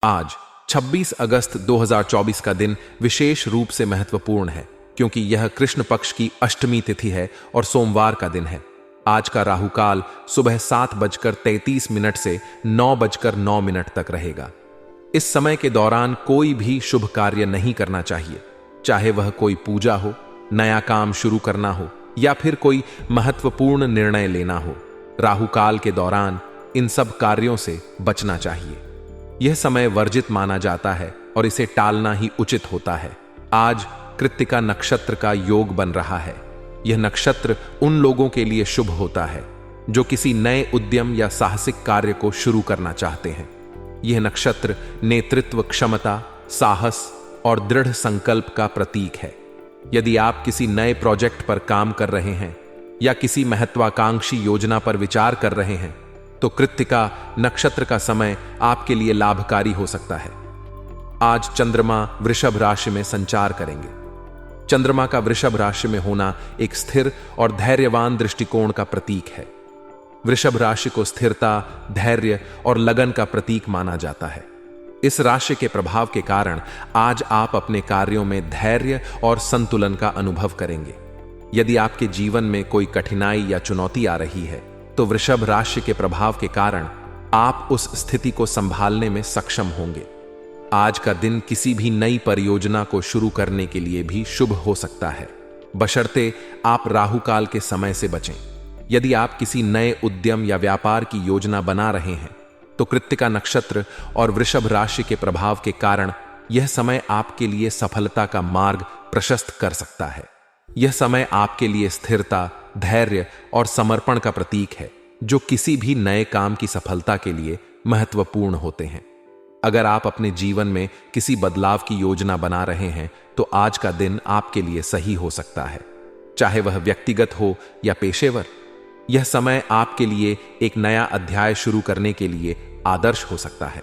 आज 26 अगस्त 2024 का दिन विशेष रूप से महत्वपूर्ण है क्योंकि यह कृष्ण पक्ष की अष्टमी तिथि है और सोमवार का दिन है। आज का राहु काल सुबह 7:33 से 9:09 तक रहेगा। इस समय के दौरान कोई भी शुभ कार्य नहीं करना चाहिए, चाहे वह कोई पूजा हो, नया काम शुरू करना हो या फिर कोई महत्वपूर्ण निर्णय लेना हो। राहु काल के दौरान इन सब कार्यों से बचना चाहिए। यह समय वर्जित माना जाता है और इसे टालना ही उचित होता है। आज कृत्तिका नक्षत्र का योग बन रहा है। यह नक्षत्र उन लोगों के लिए शुभ होता है जो किसी नए उद्यम या साहसिक कार्य को शुरू करना चाहते हैं। यह नक्षत्र नेतृत्व क्षमता, साहस और दृढ़ संकल्प का प्रतीक है। यदि आप किसी नए प्रोजेक्ट पर काम कर रहे हैं या किसी महत्वाकांक्षी योजना पर विचार कर रहे हैं तो कृत्तिका नक्षत्र का समय आपके लिए लाभकारी हो सकता है। आज चंद्रमा वृषभ राशि में संचार करेंगे। चंद्रमा का वृषभ राशि में होना एक स्थिर और धैर्यवान दृष्टिकोण का प्रतीक है। वृषभ राशि को स्थिरता, धैर्य और लगन का प्रतीक माना जाता है। इस राशि के प्रभाव के कारण आज आप अपने कार्यों में धैर्य और संतुलन का अनुभव करेंगे। यदि आपके जीवन में कोई कठिनाई या चुनौती आ रही है तो वृषभ राशि के प्रभाव के कारण आप उस स्थिति को संभालने में सक्षम होंगे। आज का दिन किसी भी नई परियोजना को शुरू करने के लिए भी शुभ हो सकता है, बशर्ते आप राहु काल के समय से बचें। यदि आप किसी नए उद्यम या व्यापार की योजना बना रहे हैं तो कृत्तिका नक्षत्र और वृषभ राशि के प्रभाव के कारण यह समय आपके लिए सफलता का मार्ग प्रशस्त कर सकता है। यह समय आपके लिए स्थिरता, धैर्य और समर्पण का प्रतीक है जो किसी भी नए काम की सफलता के लिए महत्वपूर्ण होते हैं। अगर आप अपने जीवन में किसी बदलाव की योजना बना रहे हैं तो आज का दिन आपके लिए सही हो सकता है, चाहे वह व्यक्तिगत हो या पेशेवर। यह समय आपके लिए एक नया अध्याय शुरू करने के लिए आदर्श हो सकता है।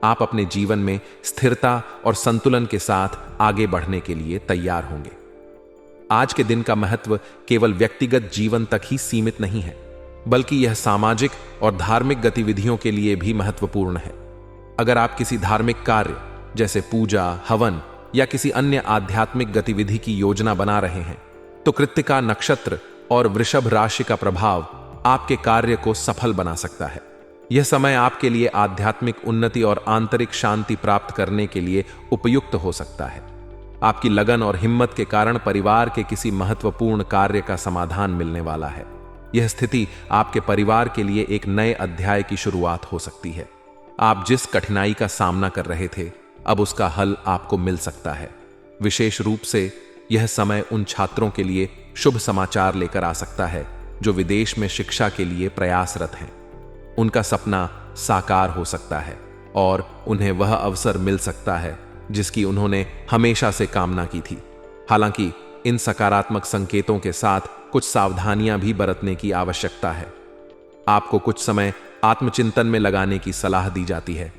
आप अपने जीवन में स्थिरता और संतुलन के साथ आगे बढ़ने के लिए तैयार होंगे। आज के दिन का महत्व केवल व्यक्तिगत जीवन तक ही सीमित नहीं है, बल्कि यह सामाजिक और धार्मिक गतिविधियों के लिए भी महत्वपूर्ण है। अगर आप किसी धार्मिक कार्य जैसे पूजा, हवन या किसी अन्य आध्यात्मिक गतिविधि की योजना बना रहे हैं तो कृत्तिका नक्षत्र और वृषभ राशि का प्रभाव आपके कार्य को सफल बना सकता है। यह समय आपके लिए आध्यात्मिक उन्नति और आंतरिक शांति प्राप्त करने के लिए उपयुक्त हो सकता है। आपकी लगन और हिम्मत के कारण परिवार के किसी महत्वपूर्ण कार्य का समाधान मिलने वाला है। यह स्थिति आपके परिवार के लिए एक नए अध्याय की शुरुआत हो सकती है। आप जिस कठिनाई का सामना कर रहे थे, अब उसका हल आपको मिल सकता है। विशेष रूप से यह समय उन छात्रों के लिए शुभ समाचार लेकर आ सकता है जो विदेश में शिक्षा के लिए प्रयासरत हैं। उनका सपना साकार हो सकता है और उन्हें वह अवसर मिल सकता है जिसकी उन्होंने हमेशा से कामना की थी। हालांकि इन सकारात्मक संकेतों के साथ कुछ सावधानियां भी बरतने की आवश्यकता है। आपको कुछ समय आत्मचिंतन में लगाने की सलाह दी जाती है।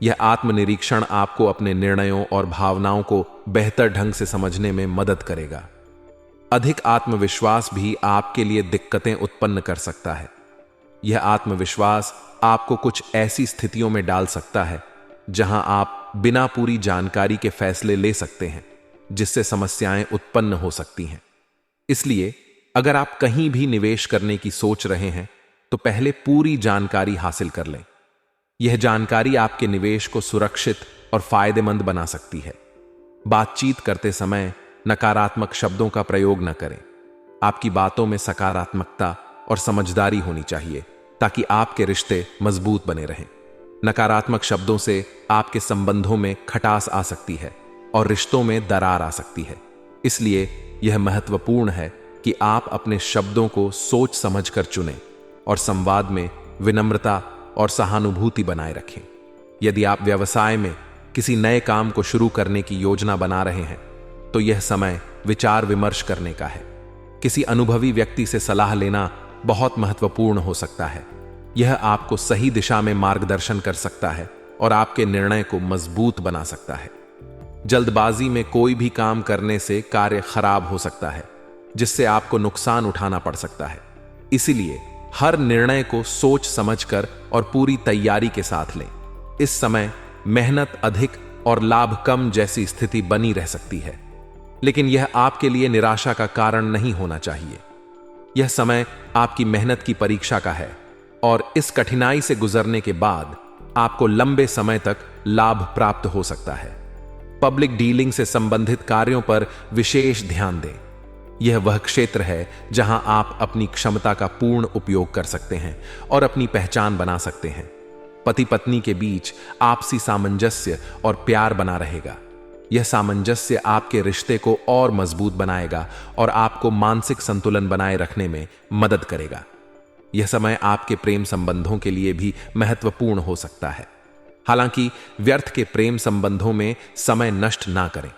यह आत्मनिरीक्षण आपको अपने निर्णयों और भावनाओं को बेहतर ढंग से समझने में मदद करेगा। अधिक आत्मविश्वास भी आपके लिए दिक्कतें उत्पन्न कर सकता है। यह आत्मविश्वास आपको कुछ ऐसी स्थितियों में डाल सकता है जहां आप बिना पूरी जानकारी के फैसले ले सकते हैं, जिससे समस्याएं उत्पन्न हो सकती हैं। इसलिए अगर आप कहीं भी निवेश करने की सोच रहे हैं तो पहले पूरी जानकारी हासिल कर लें। यह जानकारी आपके निवेश को सुरक्षित और फायदेमंद बना सकती है। बातचीत करते समय नकारात्मक शब्दों का प्रयोग न करें। आपकी बातों में सकारात्मकता और समझदारी होनी चाहिए ताकि आपके रिश्ते मजबूत बने रहें। नकारात्मक शब्दों से आपके संबंधों में खटास आ सकती है और रिश्तों में दरार आ सकती है। इसलिए यह महत्वपूर्ण है कि आप अपने शब्दों को सोच समझकर चुनें और संवाद में विनम्रता और सहानुभूति बनाए रखें। यदि आप व्यवसाय में किसी नए काम को शुरू करने की योजना बना रहे हैं तो यह समय विचार विमर्श करने का है। किसी अनुभवी व्यक्ति से सलाह लेना बहुत महत्वपूर्ण हो सकता है। यह आपको सही दिशा में मार्गदर्शन कर सकता है और आपके निर्णय को मजबूत बना सकता है। जल्दबाजी में कोई भी काम करने से कार्य खराब हो सकता है, जिससे आपको नुकसान उठाना पड़ सकता है। इसीलिए हर निर्णय को सोच समझकर और पूरी तैयारी के साथ लें। इस समय मेहनत अधिक और लाभ कम जैसी स्थिति बनी रह सकती है, लेकिन यह आपके लिए निराशा का कारण नहीं होना चाहिए। यह समय आपकी मेहनत की परीक्षा का है और इस कठिनाई से गुजरने के बाद आपको लंबे समय तक लाभ प्राप्त हो सकता है। पब्लिक डीलिंग से संबंधित कार्यों पर विशेष ध्यान दें। यह वह क्षेत्र है जहां आप अपनी क्षमता का पूर्ण उपयोग कर सकते हैं और अपनी पहचान बना सकते हैं। पति पत्नी के बीच आपसी सामंजस्य और प्यार बना रहेगा। यह सामंजस्य आपके रिश्ते को और मजबूत बनाएगा और आपको मानसिक संतुलन बनाए रखने में मदद करेगा। यह समय आपके प्रेम संबंधों के लिए भी महत्वपूर्ण हो सकता है। हालांकि व्यर्थ के प्रेम संबंधों में समय नष्ट ना करें।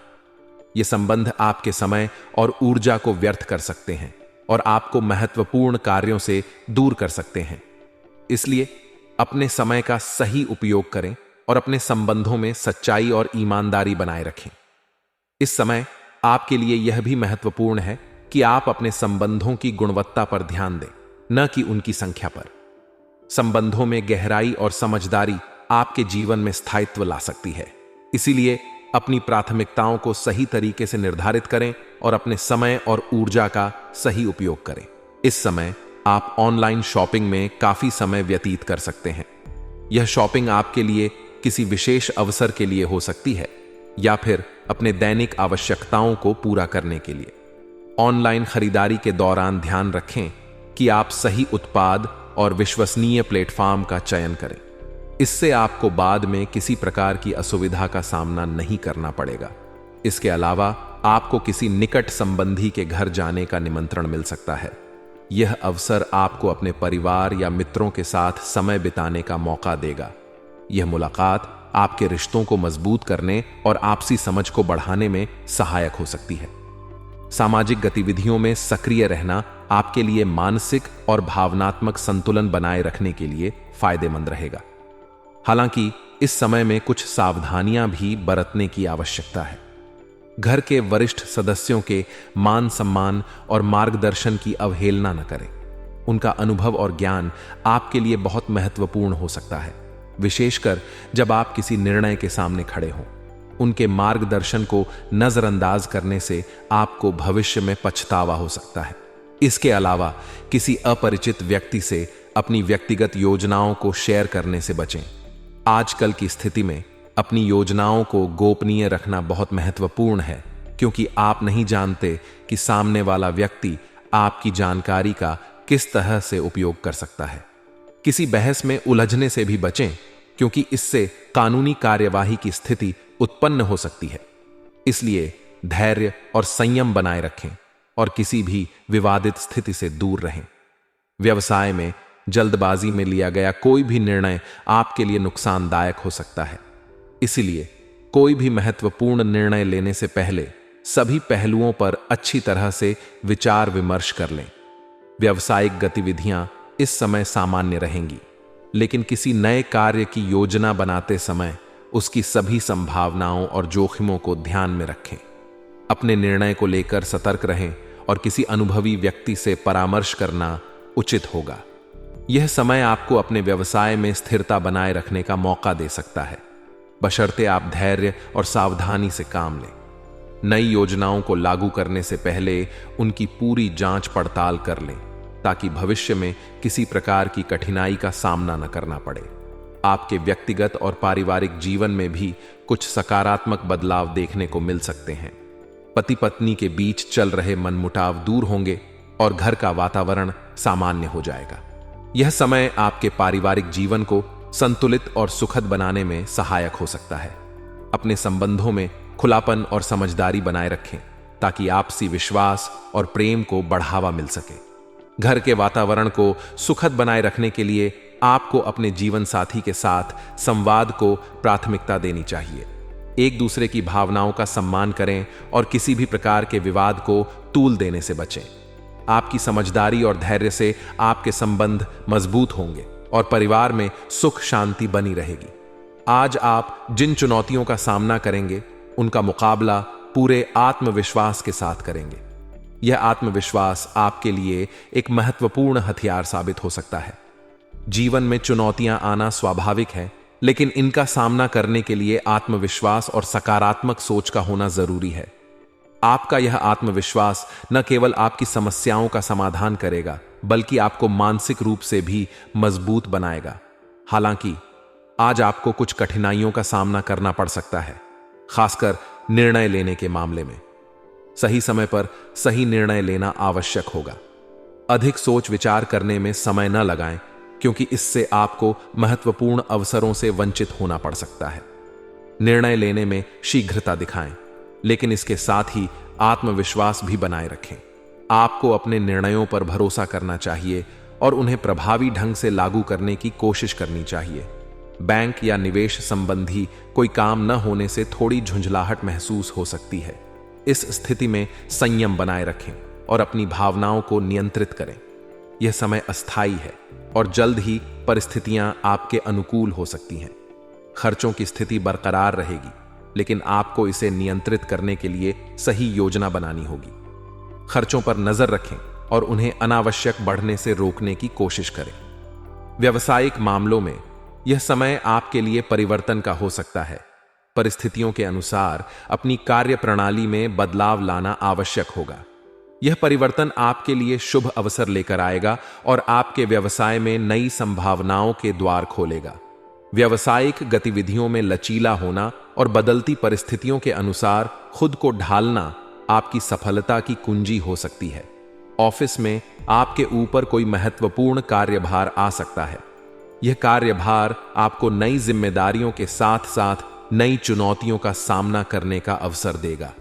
ये संबंध आपके समय और ऊर्जा को व्यर्थ कर सकते हैं और आपको महत्वपूर्ण कार्यों से दूर कर सकते हैं। इसलिए अपने समय का सही उपयोग करें और अपने संबंधों में सच्चाई और ईमानदारी बनाए रखें। इस समय आपके लिए यह भी महत्वपूर्ण है कि आप अपने संबंधों की गुणवत्ता पर ध्यान दें, न कि उनकी संख्या पर। संबंधों में गहराई और समझदारी आपके जीवन में स्थायित्व ला सकती है। इसीलिए अपनी प्राथमिकताओं को सही तरीके से निर्धारित करें और अपने समय और ऊर्जा का सही उपयोग करें। इस समय आप ऑनलाइन शॉपिंग में काफी समय व्यतीत कर सकते हैं। यह शॉपिंग आपके लिए किसी विशेष अवसर के लिए हो सकती है या फिर अपने दैनिक आवश्यकताओं को पूरा करने के लिए। ऑनलाइन खरीदारी के दौरान ध्यान रखें कि आप सही उत्पाद और विश्वसनीय प्लेटफॉर्म का चयन करें। इससे आपको बाद में किसी प्रकार की असुविधा का सामना नहीं करना पड़ेगा। इसके अलावा आपको किसी निकट संबंधी के घर जाने का निमंत्रण मिल सकता है। यह अवसर आपको अपने परिवार या मित्रों के साथ समय बिताने का मौका देगा। यह मुलाकात आपके रिश्तों को मजबूत करने और आपसी समझ को बढ़ाने में सहायक हो सकती है। सामाजिक गतिविधियों में सक्रिय रहना आपके लिए मानसिक और भावनात्मक संतुलन बनाए रखने के लिए फायदेमंद रहेगा। हालांकि इस समय में कुछ सावधानियां भी बरतने की आवश्यकता है। घर के वरिष्ठ सदस्यों के मान सम्मान और मार्गदर्शन की अवहेलना न करें। उनका अनुभव और ज्ञान आपके लिए बहुत महत्वपूर्ण हो सकता है, विशेषकर जब आप किसी निर्णय के सामने खड़े हों। उनके मार्गदर्शन को नजरअंदाज करने से आपको भविष्य में पछतावा हो सकता है। इसके अलावा किसी अपरिचित व्यक्ति से अपनी व्यक्तिगत योजनाओं को शेयर करने से बचें। आजकल की स्थिति में अपनी योजनाओं को गोपनीय रखना बहुत महत्वपूर्ण है, क्योंकि आप नहीं जानते कि सामने वाला व्यक्ति आपकी जानकारी का किस तरह से उपयोग कर सकता है। किसी बहस में उलझने से भी बचें, क्योंकि इससे कानूनी कार्यवाही की स्थिति उत्पन्न हो सकती है। इसलिए धैर्य और संयम बनाए रखें और किसी भी विवादित स्थिति से दूर रहें। व्यवसाय में जल्दबाजी में लिया गया कोई भी निर्णय आपके लिए नुकसानदायक हो सकता है। इसलिए कोई भी महत्वपूर्ण निर्णय लेने से पहले सभी पहलुओं पर अच्छी तरह से विचार विमर्श कर लें। व्यावसायिक गतिविधियां इस समय सामान्य रहेंगी, लेकिन किसी नए कार्य की योजना बनाते समय उसकी सभी संभावनाओं और जोखिमों को ध्यान में रखें। अपने निर्णय को लेकर सतर्क रहें और किसी अनुभवी व्यक्ति से परामर्श करना उचित होगा। यह समय आपको अपने व्यवसाय में स्थिरता बनाए रखने का मौका दे सकता है, बशर्ते आप धैर्य और सावधानी से काम लें। नई योजनाओं को लागू करने से पहले उनकी पूरी जांच पड़ताल कर लें, ताकि भविष्य में किसी प्रकार की कठिनाई का सामना न करना पड़े। आपके व्यक्तिगत और पारिवारिक जीवन में भी कुछ सकारात्मक बदलाव देखने को मिल सकते हैं। पति पत्नी के बीच चल रहे मनमुटाव दूर होंगे और घर का वातावरण सामान्य हो जाएगा। यह समय आपके पारिवारिक जीवन को संतुलित और सुखद बनाने में सहायक हो सकता है। अपने संबंधों में खुलापन और समझदारी बनाए रखें, ताकि आपसी विश्वास और प्रेम को बढ़ावा मिल सके। घर के वातावरण को सुखद बनाए रखने के लिए आपको अपने जीवन साथी के साथ संवाद को प्राथमिकता देनी चाहिए। एक दूसरे की भावनाओं का सम्मान करें और किसी भी प्रकार के विवाद को तूल देने से बचें। आपकी समझदारी और धैर्य से आपके संबंध मजबूत होंगे और परिवार में सुख शांति बनी रहेगी। आज आप जिन चुनौतियों का सामना करेंगे, उनका मुकाबला पूरे आत्मविश्वास के साथ करेंगे। यह आत्मविश्वास आपके लिए एक महत्वपूर्ण हथियार साबित हो सकता है। जीवन में चुनौतियां आना स्वाभाविक है, लेकिन इनका सामना करने के लिए आत्मविश्वास और सकारात्मक सोच का होना जरूरी है। आपका यह आत्मविश्वास न केवल आपकी समस्याओं का समाधान करेगा, बल्कि आपको मानसिक रूप से भी मजबूत बनाएगा। हालांकि आज आपको कुछ कठिनाइयों का सामना करना पड़ सकता है, खासकर निर्णय लेने के मामले में। सही समय पर सही निर्णय लेना आवश्यक होगा। अधिक सोच विचार करने में समय न लगाएं, क्योंकि इससे आपको महत्वपूर्ण अवसरों से वंचित होना पड़ सकता है। निर्णय लेने में शीघ्रता दिखाएं, लेकिन इसके साथ ही आत्मविश्वास भी बनाए रखें। आपको अपने निर्णयों पर भरोसा करना चाहिए और उन्हें प्रभावी ढंग से लागू करने की कोशिश करनी चाहिए। बैंक या निवेश संबंधी कोई काम न होने से थोड़ी झुंझलाहट महसूस हो सकती है। इस स्थिति में संयम बनाए रखें और अपनी भावनाओं को नियंत्रित करें। यह समय अस्थायी है और जल्द ही परिस्थितियां आपके अनुकूल हो सकती हैं। खर्चों की स्थिति बरकरार रहेगी, लेकिन आपको इसे नियंत्रित करने के लिए सही योजना बनानी होगी। खर्चों पर नजर रखें और उन्हें अनावश्यक बढ़ने से रोकने की कोशिश करें। व्यावसायिक मामलों में यह समय आपके लिए परिवर्तन का हो सकता है। परिस्थितियों के अनुसार अपनी कार्य प्रणाली में बदलाव लाना आवश्यक होगा। यह परिवर्तन आपके लिए शुभ अवसर लेकर आएगा और आपके व्यवसाय में नई संभावनाओं के द्वार खोलेगा। व्यावसायिक गतिविधियों में लचीला होना और बदलती परिस्थितियों के अनुसार खुद को ढालना आपकी सफलता की कुंजी हो सकती है। ऑफिस में आपके ऊपर कोई महत्वपूर्ण कार्यभार आ सकता है। यह कार्यभार आपको नई जिम्मेदारियों के साथ साथ नई चुनौतियों का सामना करने का अवसर देगा,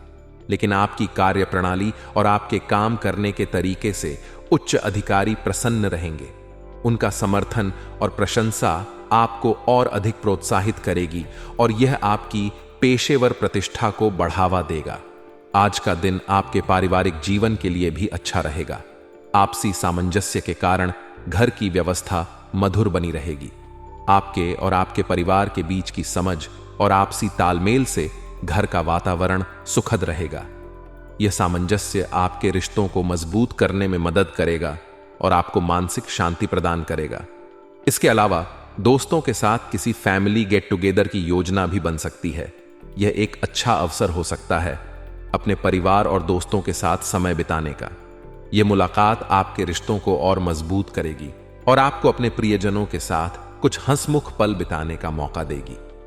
लेकिन आपकी कार्य प्रणाली और आपके काम करने के तरीके से उच्च अधिकारी प्रसन्न रहेंगे। उनका समर्थन और प्रशंसा आपको और अधिक प्रोत्साहित करेगी और यह आपकी पेशेवर प्रतिष्ठा को बढ़ावा देगा। आज का दिन आपके पारिवारिक जीवन के लिए भी अच्छा रहेगा। आपसी सामंजस्य के कारण घर की व्यवस्था मधुर बनी रहेगी। आपके और आपके परिवार के बीच की समझ और आपसी तालमेल से घर का वातावरण सुखद रहेगा। यह सामंजस्य आपके रिश्तों को मजबूत करने में मदद करेगा और आपको मानसिक शांति प्रदान करेगा। इसके अलावा दोस्तों के साथ किसी फैमिली गेट टुगेदर की योजना भी बन सकती है। यह एक अच्छा अवसर हो सकता है अपने परिवार और दोस्तों के साथ समय बिताने का। यह मुलाकात आपके रिश्तों को और मजबूत करेगी और आपको अपने प्रियजनों के साथ कुछ हंसमुख पल बिताने का मौका देगी।